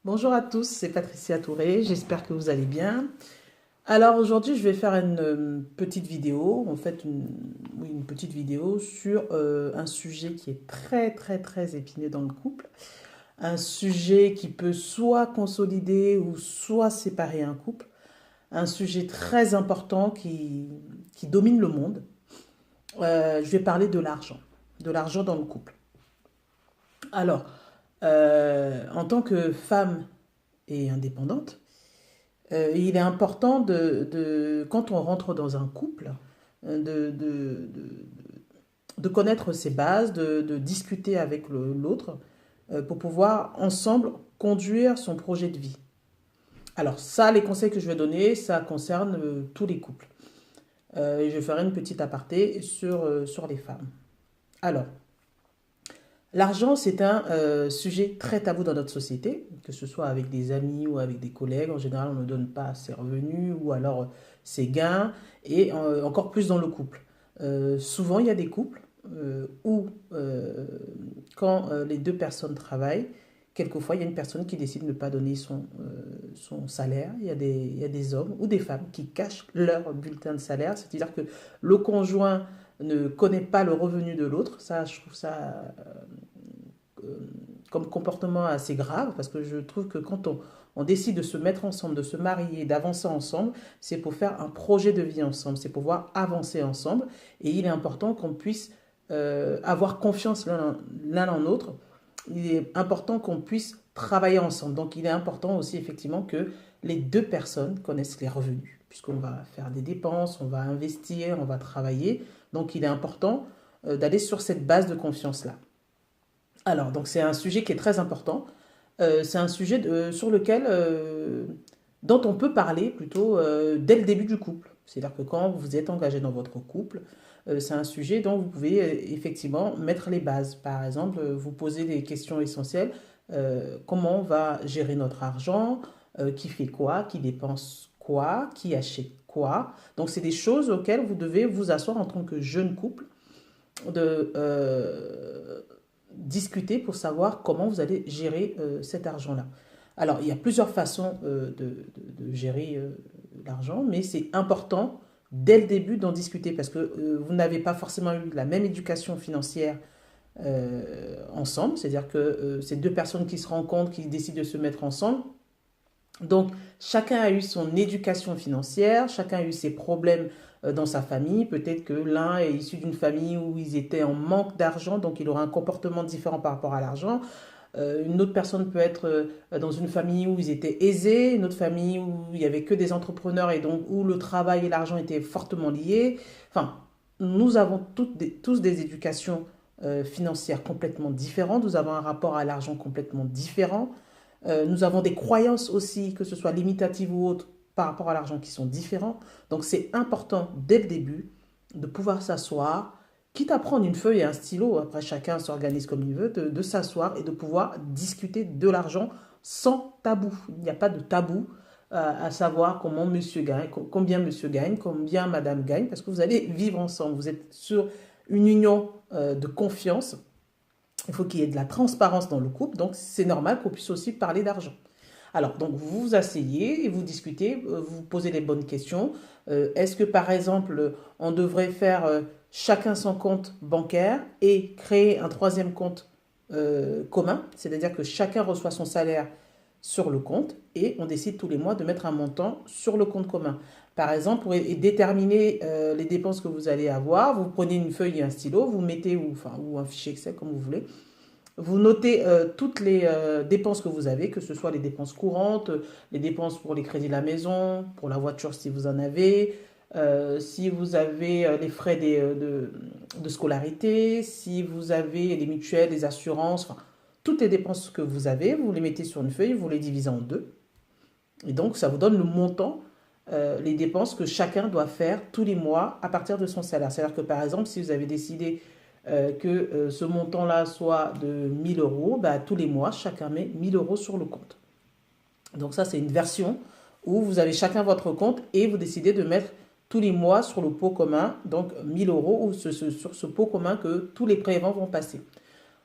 Bonjour à tous, c'est Patricia Touré, j'espère que vous allez bien. Alors aujourd'hui, je vais faire une petite vidéo, en fait oui, une petite vidéo sur un sujet qui est très épineux dans le couple. Un sujet qui peut soit consolider ou soit séparer un couple. Un sujet très important qui domine le monde. Je vais parler de l'argent dans le couple. Alors, en tant que femme et indépendante, il est important quand on rentre dans un couple, de connaître ses bases, de discuter avec l'autre pour pouvoir ensemble conduire son projet de vie. Alors ça, les conseils que je vais donner, ça concerne tous les couples. Et je ferai une petite aparté sur les femmes. Alors, l'argent, c'est un sujet très tabou dans notre société, que ce soit avec des amis ou avec des collègues. En général, on ne donne pas ses revenus ou alors ses gains, et encore plus dans le couple. Souvent, il y a des couples où, quand les deux personnes travaillent, quelquefois, il y a une personne qui décide de ne pas donner son salaire. Il y a des hommes ou des femmes qui cachent leur bulletin de salaire. C'est-à-dire que le conjoint ne connaît pas le revenu de l'autre. Ça, je trouve ça euh, comme comportement assez grave, parce que je trouve que quand on décide de se mettre ensemble, de se marier, d'avancer ensemble, c'est pour faire un projet de vie ensemble, c'est pour pouvoir avancer ensemble. Et il est important qu'on puisse avoir confiance l'un en l'autre. Il est important qu'on puisse travailler ensemble. Donc il est important aussi effectivement que les deux personnes connaissent les revenus, puisqu'on va faire des dépenses, on va investir, on va travailler. Donc il est important d'aller sur cette base de confiance-là. Alors, donc c'est un sujet qui est très important. C'est un sujet sur lequel, dont on peut parler plutôt dès le début du couple. C'est-à-dire que quand vous êtes engagé dans votre couple, c'est un sujet dont vous pouvez effectivement mettre les bases. Par exemple, vous posez des questions essentielles. Comment on va gérer notre argent? Qui fait quoi? Qui dépense quoi? Qui achète quoi? Donc, c'est des choses auxquelles vous devez vous asseoir en tant que jeune couple de discuter pour savoir comment vous allez gérer cet argent-là. Alors, il y a plusieurs façons de gérer l'argent, mais c'est important dès le début d'en discuter parce que vous n'avez pas forcément eu la même éducation financière ensemble, c'est-à-dire que c'est deux personnes qui se rencontrent, qui décident de se mettre ensemble. Donc, chacun a eu son éducation financière, chacun a eu ses problèmes dans sa famille. Peut-être que l'un est issu d'une famille où ils étaient en manque d'argent, donc il aura un comportement différent par rapport à l'argent. Une autre personne peut être dans une famille où ils étaient aisés, une autre famille où il y avait que des entrepreneurs et donc où le travail et l'argent étaient fortement liés. Enfin, nous avons tous des éducations financières complètement différentes. Nous avons un rapport à l'argent complètement différent. Nous avons des croyances aussi, que ce soit limitatives ou autres, par rapport à l'argent qui sont différents. Donc c'est important dès le début de pouvoir s'asseoir, quitte à prendre une feuille et un stylo, après chacun s'organise comme il veut, de s'asseoir et de pouvoir discuter de l'argent sans tabou. Il n'y a pas de tabou à savoir comment monsieur gagne, combien monsieur gagne, combien madame gagne, parce que vous allez vivre ensemble. Vous êtes sur une union de confiance. Il faut qu'il y ait de la transparence dans le couple, donc c'est normal qu'on puisse aussi parler d'argent. Alors, donc vous vous asseyez et vous discutez, vous posez les bonnes questions. Est-ce que par exemple, on devrait faire chacun son compte bancaire et créer un troisième compte commun, c'est-à-dire que chacun reçoit son salaire sur le compte et on décide tous les mois de mettre un montant sur le compte commun. Par exemple, pour déterminer les dépenses que vous allez avoir, vous prenez une feuille et un stylo, vous mettez, ou un fichier Excel comme vous voulez, vous notez toutes les dépenses que vous avez, que ce soit les dépenses courantes, les dépenses pour les crédits de la maison, pour la voiture si vous en avez, si vous avez les frais de scolarité, si vous avez les mutuelles, les assurances, enfin, toutes les dépenses que vous avez, vous les mettez sur une feuille, vous les divisez en deux. Et donc, ça vous donne le montant, les dépenses que chacun doit faire tous les mois à partir de son salaire. C'est-à-dire que, par exemple, si vous avez décidé que ce montant-là soit de 1000 euros, bah, tous les mois, chacun met 1000 euros sur le compte. Donc ça, c'est une version où vous avez chacun votre compte et vous décidez de mettre tous les mois sur le pot commun, donc 1000 euros, ou sur ce pot commun que tous les prélèvements vont passer.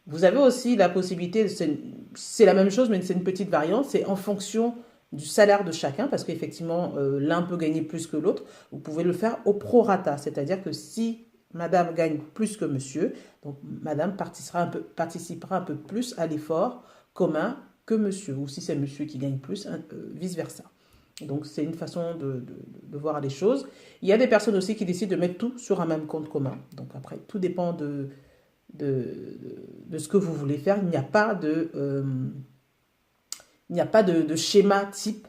Vous avez aussi la possibilité, c'est la même chose, mais c'est une petite variante, c'est en fonction du salaire de chacun, parce qu'effectivement, l'un peut gagner plus que l'autre. Vous pouvez le faire au prorata, c'est-à-dire que si madame gagne plus que monsieur, donc madame participera un peu plus à l'effort commun que monsieur, ou si c'est monsieur qui gagne plus, hein, vice-versa. Donc c'est une façon de voir les choses. Il y a des personnes aussi qui décident de mettre tout sur un même compte commun. Donc après, tout dépend de ce que vous voulez faire. Il n'y a pas de schéma type,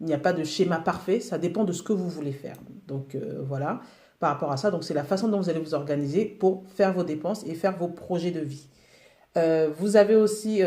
il n'y a pas de schéma parfait, ça dépend de ce que vous voulez faire. Donc voilà, par rapport à ça, donc c'est la façon dont vous allez vous organiser pour faire vos dépenses et faire vos projets de vie. Vous avez aussi,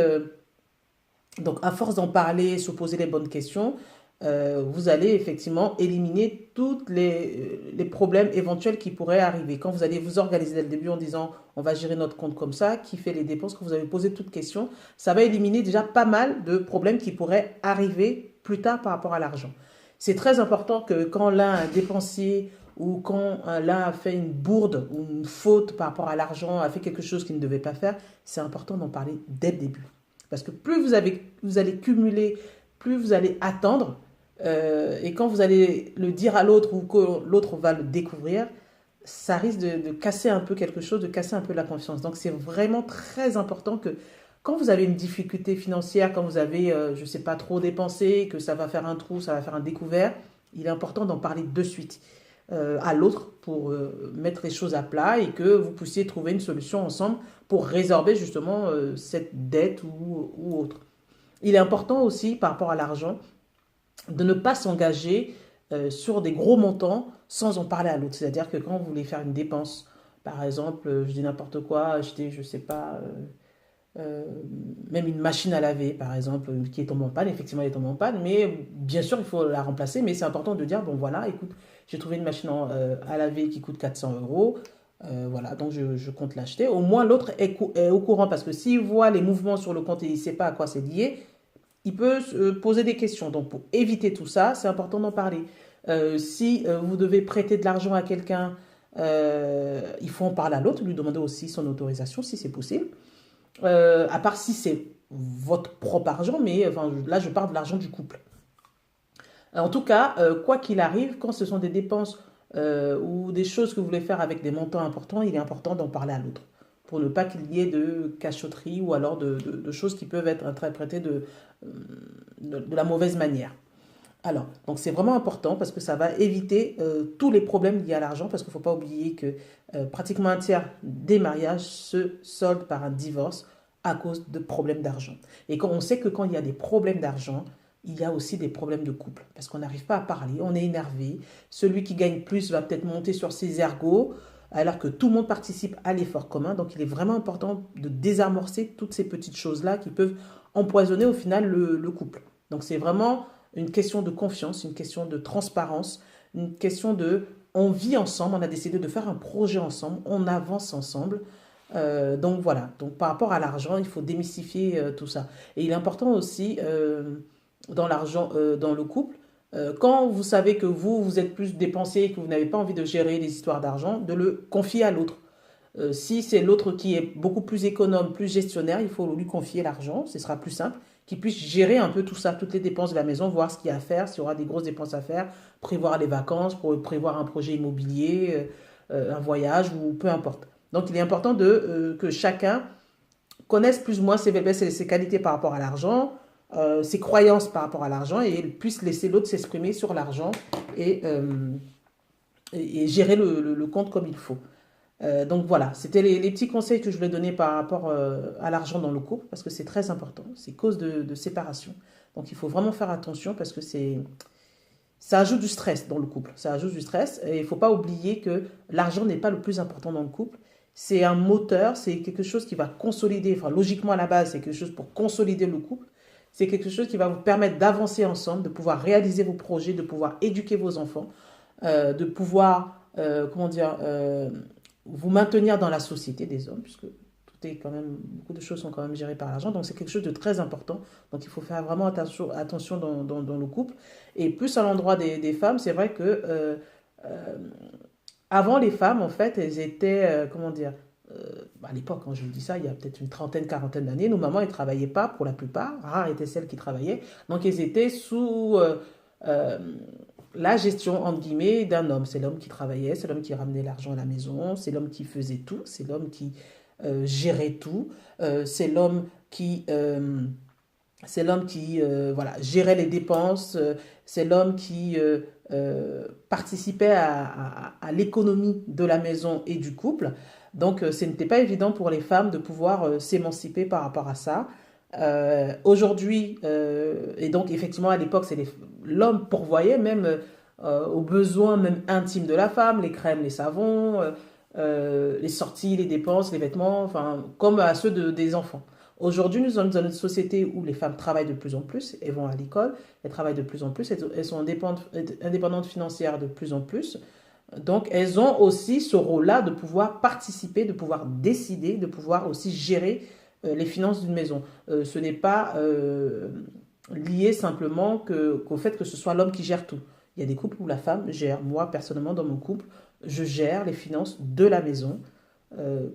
donc à force d'en parler, se poser les bonnes questions, vous allez effectivement éliminer tous les problèmes éventuels qui pourraient arriver. Quand vous allez vous organiser dès le début en disant on va gérer notre compte comme ça, qui fait les dépenses, que vous avez posé toutes questions, ça va éliminer déjà pas mal de problèmes qui pourraient arriver plus tard par rapport à l'argent. C'est très important que quand l'un a dépensier ou quand l'un a fait une bourde ou une faute par rapport à l'argent, a fait quelque chose qu'il ne devait pas faire, c'est important d'en parler dès le début. Parce que plus vous allez cumuler, plus vous allez attendre, et quand vous allez le dire à l'autre ou que l'autre va le découvrir, ça risque de casser un peu quelque chose, de casser un peu la confiance. Donc c'est vraiment très important que quand vous avez une difficulté financière, quand vous avez, je ne sais pas, trop dépensé, que ça va faire un trou, ça va faire un découvert, il est important d'en parler de suite à l'autre pour mettre les choses à plat et que vous puissiez trouver une solution ensemble pour résorber justement cette dette ou autre. Il est important aussi par rapport à l'argent de ne pas s'engager sur des gros montants sans en parler à l'autre. C'est-à-dire que quand vous voulez faire une dépense, par exemple, je dis n'importe quoi, acheter, je ne sais pas, euh, même une machine à laver, par exemple, qui est tombée en panne, effectivement, elle est tombée en panne, mais bien sûr, il faut la remplacer, mais c'est important de dire, bon voilà, écoute, j'ai trouvé une machine à laver qui coûte 400 euros, voilà, donc je compte l'acheter. Au moins, l'autre est au courant, parce que s'il voit les mouvements sur le compte et il ne sait pas à quoi c'est lié, il peut se poser des questions. Donc, pour éviter tout ça, c'est important d'en parler. Si vous devez prêter de l'argent à quelqu'un, il faut en parler à l'autre, lui demander aussi son autorisation si c'est possible. À part si c'est votre propre argent, mais enfin, là, je parle de l'argent du couple. En tout cas, quoi qu'il arrive, quand ce sont des dépenses ou des choses que vous voulez faire avec des montants importants, il est important d'en parler à l'autre pour ne pas qu'il y ait de cachotterie ou alors de choses qui peuvent être interprétées de la mauvaise manière. Alors, donc c'est vraiment important parce que ça va éviter tous les problèmes liés à l'argent parce qu'il ne faut pas oublier que pratiquement un tiers des mariages se soldent par un divorce à cause de problèmes d'argent. Et quand on sait que quand il y a des problèmes d'argent, il y a aussi des problèmes de couple parce qu'on n'arrive pas à parler, on est énervé. Celui qui gagne plus va peut-être monter sur ses ergots alors que tout le monde participe à l'effort commun. Donc il est vraiment important de désamorcer toutes ces petites choses-là qui peuvent empoisonner au final le couple. Donc c'est vraiment une question de confiance, une question de transparence, une question de on vit ensemble, on a décidé de faire un projet ensemble, on avance ensemble. Donc voilà, donc par rapport à l'argent, il faut démystifier tout ça. Et il est important aussi dans l'argent, dans le couple, quand vous savez que vous êtes plus dépensier et que vous n'avez pas envie de gérer les histoires d'argent, de le confier à l'autre. Si c'est l'autre qui est beaucoup plus économe, plus gestionnaire, il faut lui confier l'argent, ce sera plus simple, qu'il puisse gérer un peu tout ça, toutes les dépenses de la maison, voir ce qu'il y a à faire, s'il y aura des grosses dépenses à faire, prévoir les vacances, prévoir un projet immobilier, un voyage ou peu importe. Donc il est important que chacun connaisse plus ou moins ses faiblesses et ses qualités par rapport à l'argent, ses croyances par rapport à l'argent et puisse laisser l'autre s'exprimer sur l'argent et gérer le compte comme il faut. Donc voilà, c'était les petits conseils que je voulais donner par rapport à l'argent dans le couple, parce que c'est très important, c'est cause de séparation. Donc il faut vraiment faire attention parce que ça ajoute du stress dans le couple, ça ajoute du stress et il ne faut pas oublier que l'argent n'est pas le plus important dans le couple. C'est un moteur, c'est quelque chose qui va consolider, enfin logiquement à la base c'est quelque chose pour consolider le couple, c'est quelque chose qui va vous permettre d'avancer ensemble, de pouvoir réaliser vos projets, de pouvoir éduquer vos enfants, de pouvoir, comment dire, vous maintenir dans la société des hommes, puisque tout est quand même, beaucoup de choses sont quand même gérées par l'argent, donc c'est quelque chose de très important, donc il faut faire vraiment attention dans le couple, et plus à l'endroit des femmes, c'est vrai que avant les femmes, en fait, elles étaient, comment dire, à l'époque, quand je vous dis ça, il y a peut-être une trentaine, quarantaine d'années, nos mamans, elles ne travaillaient pas pour la plupart. Rares étaient celles qui travaillaient. Donc, elles étaient sous euh, la gestion, entre guillemets, d'un homme. C'est l'homme qui travaillait, c'est l'homme qui ramenait l'argent à la maison, c'est l'homme qui faisait tout, c'est l'homme qui gérait tout, c'est l'homme qui... voilà, gérait les dépenses, c'est l'homme qui participait à l'économie de la maison et du couple. Donc, ce n'était pas évident pour les femmes de pouvoir s'émanciper par rapport à ça. Aujourd'hui, et donc effectivement à l'époque, c'est l'homme pourvoyait même aux besoins même intimes de la femme, les crèmes, les savons, les sorties, les dépenses, les vêtements, enfin, comme à ceux des enfants. Aujourd'hui, nous sommes dans une société où les femmes travaillent de plus en plus, elles vont à l'école, elles travaillent de plus en plus, elles sont indépendantes financières de plus en plus. Donc, elles ont aussi ce rôle-là de pouvoir participer, de pouvoir décider, de pouvoir aussi gérer les finances d'une maison. Ce n'est pas lié simplement qu'au fait que ce soit l'homme qui gère tout. Il y a des couples où la femme gère. Moi, personnellement, dans mon couple, je gère les finances de la maison.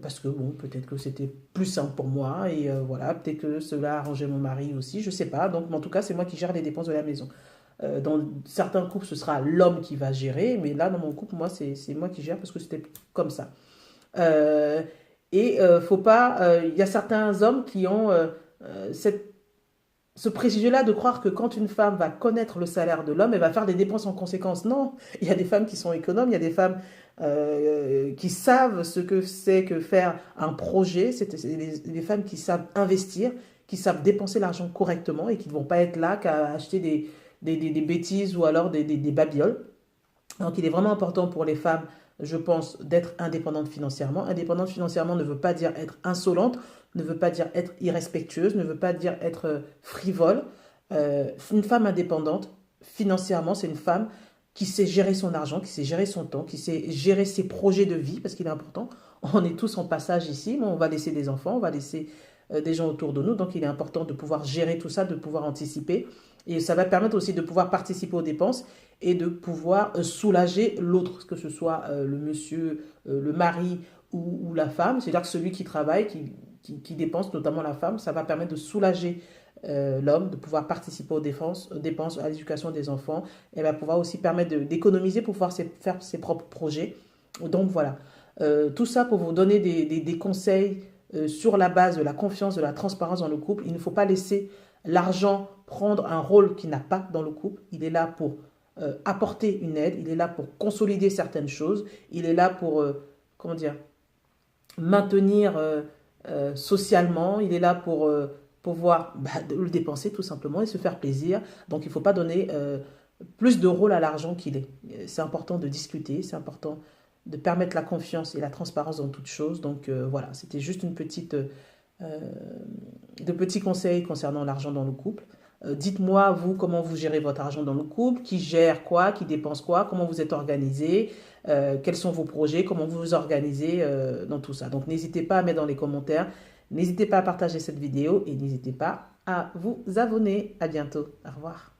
Parce que bon, peut-être que c'était plus simple pour moi et voilà, peut-être que cela arrangeait mon mari aussi, je sais pas. Donc, en tout cas, c'est moi qui gère les dépenses de la maison. Dans certains couples, ce sera l'homme qui va gérer, mais là, dans mon couple, moi, c'est moi qui gère parce que c'était comme ça. Euh, faut pas. Il y a certains hommes qui ont ce préjugé-là de croire que quand une femme va connaître le salaire de l'homme, elle va faire des dépenses en conséquence. Non, il y a des femmes qui sont économes, il y a des femmes qui savent ce que c'est que faire un projet. C'est des femmes qui savent investir, qui savent dépenser l'argent correctement et qui ne vont pas être là qu'à acheter des bêtises ou alors des babioles. Donc, il est vraiment important pour les femmes, je pense, d'être indépendantes financièrement. Indépendante financièrement ne veut pas dire être insolente, ne veut pas dire être irrespectueuse, ne veut pas dire être frivole. Une femme indépendante, financièrement, c'est une femme qui sait gérer son argent, qui sait gérer son temps, qui sait gérer ses projets de vie, parce qu'il est important. On est tous en passage ici, mais on va laisser des enfants, on va laisser des gens autour de nous, donc il est important de pouvoir gérer tout ça, de pouvoir anticiper. Et ça va permettre aussi de pouvoir participer aux dépenses et de pouvoir soulager l'autre, que ce soit le monsieur, le mari ou la femme. C'est-à-dire que celui qui travaille, qui dépense, notamment la femme, ça va permettre de soulager l'homme, de pouvoir participer aux dépenses, à l'éducation des enfants, et va pouvoir aussi permettre d'économiser pour pouvoir faire ses propres projets. Donc voilà, tout ça pour vous donner des conseils sur la base de la confiance, de la transparence dans le couple. Il ne faut pas laisser l'argent prendre un rôle qu'il n'a pas dans le couple. Il est là pour apporter une aide, il est là pour consolider certaines choses, il est là pour, comment dire, maintenir socialement, il est là pour pouvoir le dépenser tout simplement et se faire plaisir. Donc il ne faut pas donner plus de rôle à l'argent qu'il est. C'est important de discuter, c'est important de permettre la confiance et la transparence dans toute chose. Donc voilà, c'était juste de petits conseils concernant l'argent dans le couple. Dites-moi, vous, comment vous gérez votre argent dans le couple, qui gère quoi, qui dépense quoi, comment vous êtes organisé, quels sont vos projets, comment vous vous organisez dans tout ça. Donc n'hésitez pas à mettre dans les commentaires, n'hésitez pas à partager cette vidéo et n'hésitez pas à vous abonner. À bientôt. Au revoir.